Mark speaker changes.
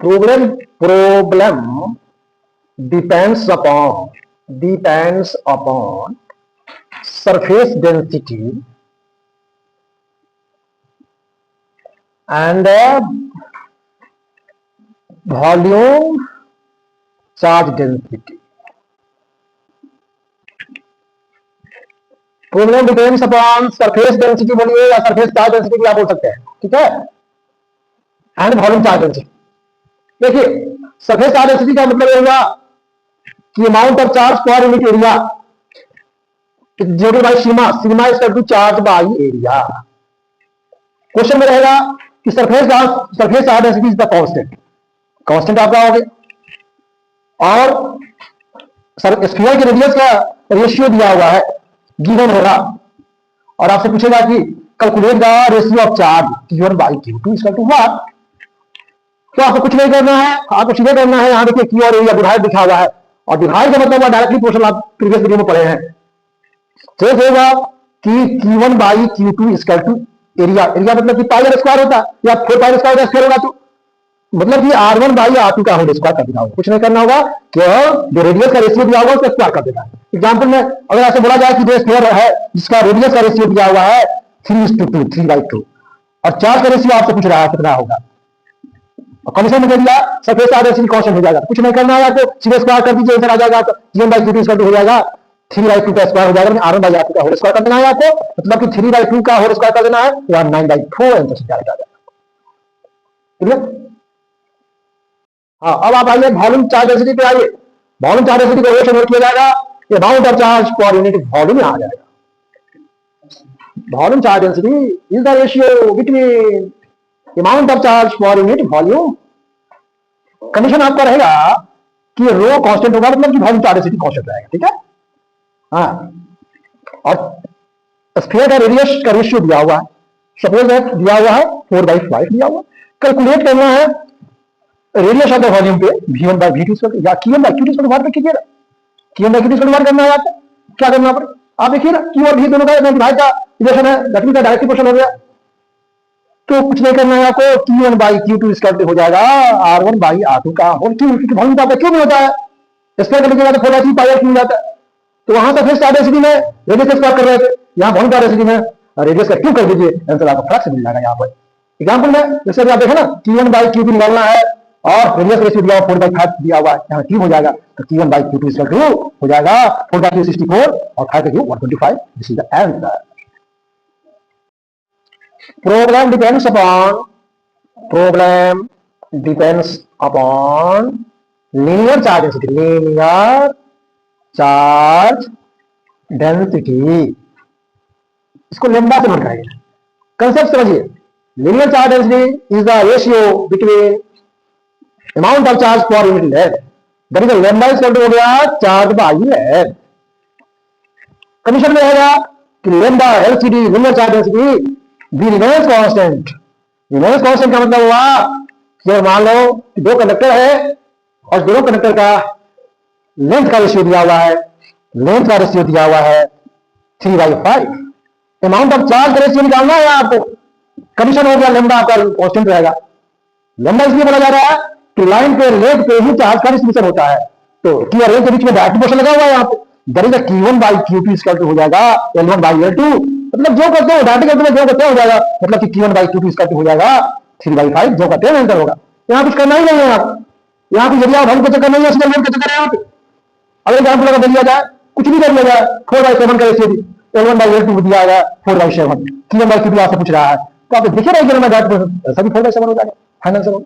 Speaker 1: problem depends upon surface density and volume charge density. Problem depends upon surface density बोलिए या surface charge density भी आप बोल सकते हैं, ठीक है, एंड वॉल्यूम चार्ज डेंसिटी. देखिए सरफेस चार्ज डेंसिटी का मतलब ये हुआ कि amount of charge per unit area divided by sigma, sigma is equal to charge by area. Question में रहेगा कि surface charge density is the constant, constant आपका हो गया, और स्फीयर के रेडियस का रेशियो दिया हुआ है, गिवन होगा, और आपसे पूछेगा कि calculate the ratio of charge Q1 by Q2 equal to what. तो आपको कुछ नहीं करना है, आपको सीधे करना है. यहाँ देखिए Q और एरिया डिवाइड लिखा हुआ है, और डिवाइड का मतलब डायरेक्टली पोर्शन आप प्रीवियस वीडियो में पढ़े हैं. तो होगा कि Q1 by Q2 equal to area, area मतलब कि पाई आर स्क्वायर होता है या 4 पाई स्क्वायर स्क्वायर होगा, तो मतलब कि R1 बाई R2 का होल स्क्वायर कर देना होगा. कुछ नहीं करना होगा, जो रेडियस का रेशियो दिया हुआ है उसका स्क्वायर कर देना है. एग्जांपल में अगर ऐसे बोला जाए कि जो स्फीयर है जिसका रेडियस का रेशियो दिया हुआ है 3:2, 3/2, और चार्ज का रेशियो आपसे पूछ रहा है कितना होगा, और कंडीशन में दे दिया सरफेस चार्ज डेंसिटी कांस्टेंट हो जाएगा. कुछ नहीं करना है, आपको सीधे स्क्वायर कर दीजिए, आंसर आ जाएगा. तो Q1 by Q2 equal to हो जाएगा 3/2 का स्क्वायर हो जाएगा, R1 बाई R2 का होल स्क्वायर कर देना है आपको, मतलब कि 3/2 का होल स्क्वायर कर देना है, या 9/4 आंसर से डायरेक्ट आ जाएगा. ठीक है. हाँ, अब आप आइए वॉल्यूम चार्ज डेंसिटी पे आइए. वॉल्यूम चार्ज डेंसिटी को रेशियो नोट किया जाएगा, ये amount of charge per unit volume में आ जाएगा. Volume charge density is the ratio between amount of charge per unit volume. Condition आपका रहेगा कि रो कांस्टेंट होगा, मतलब कि वॉल्यूम चार्ज डेंसिटी कांस्टेंट रहेगा. ठीक है. हाँ, और स्फीयर का रेडियस का रेशियो दिया हुआ है, सपोज दैट दिया हुआ है 4/5 दिया हुआ. कैलकुलेट करना है रेडियस ऑफ द वॉल्यूम पे V1 बाई V2 या Q1 बाई Q2 डिवाइड पे कीजिएगा. Q1 बाई Q2 डिवाइड करना है आपको. क्या करना पड़ेगा, आप देखिए ना, Q और V दोनों का डिवाइड का रिलेशन है, दैट मींस का डायरेक्ट इक्वेशन हो गया. तो कुछ नहीं करना है आपको, Q1 by Q2 equal to हो जाएगा R1 बाई R2 का होल क्यूब, क्योंकि वॉल्यूम आपका क्यूब में होता है, स्क्वायर करने के बाद 4/3 पाई आर क्यूब जाता है. तो वहां तक फिर चार्ज डेंसिटी में रेडियस का स्क्वायर कर रहे थे, यहाँ वॉल्यूम चार्ज डेंसिटी में रेडियस का क्यूब कर दीजिए, आंसर आपको फटाक से मिल जाएगा. यहाँ पर एग्जांपल में जैसे अभी आप देखें ना, Q1 बाई Q2 निकालना है और रेडियस रेशियो दिया हुआ 4/5 दिया हुआ है, यहाँ क्यूब हो जाएगा, तो Q1 by Q2 equal to हो जाएगा 4/2 64 और 5 का cube 125. This is the answer. Problem depends upon linear charge density, linear charge density, इसको लेम्डा से नोट करेंगे. कंसेप्ट समझिए. Linear charge density is the ratio between amount of charge per unit length, that is lambda equal to हो गया charge by length. Condition में रहेगा कि lambda LCD linear charge density भी रिमेंस कांस्टेंट. रिमेंस कांस्टेंट का मतलब हुआ कि मान लो कि दो कंडक्टर है और दोनों कंडक्टर का लेंथ का रेशियो दिया हुआ है, लेंथ का रेशियो दिया हुआ है 3/5. अमाउंट ऑफ चार्ज का रेशियो निकालना है आपको. कंडीशन हो गया लैम्डा आपका कांस्टेंट रहेगा. लैम्डा इसलिए बोला जा रहा है कि लाइन पे लेग पे ही चार्ज का डिस्ट्रीब्यूशन होता है, तो Q और L के बीच में डायरेक्ट पोर्शन लगा हुआ है यहाँ पे, that is Q1 by Q2 equal to हो जाएगा L1 बाई L2. मतलब जो करते हो डायरेक्ट करते हो, जो करते हो जाएगा, मतलब कि Q1 by Q2 equal to हो जाएगा 3/5, जो करते हैं आंसर होगा. यहाँ कुछ करना ही नहीं है. आप यहाँ कुछ जरिया भंग का चक्कर नहीं है, इसलिए लेंथ का चक्कर है यहाँ पे. अगर एग्जाम्पल अगर दिया जाए, कुछ भी कर लिया जाए, 4/7 का रेशियो L1 बाई L2 दिया गया 4/7, Q1 बाई Q2 आपसे पूछ रहा है, तो आप देखिए रहेगा सभी 4/7 हो जाएगा, फाइनल आंसर होगा.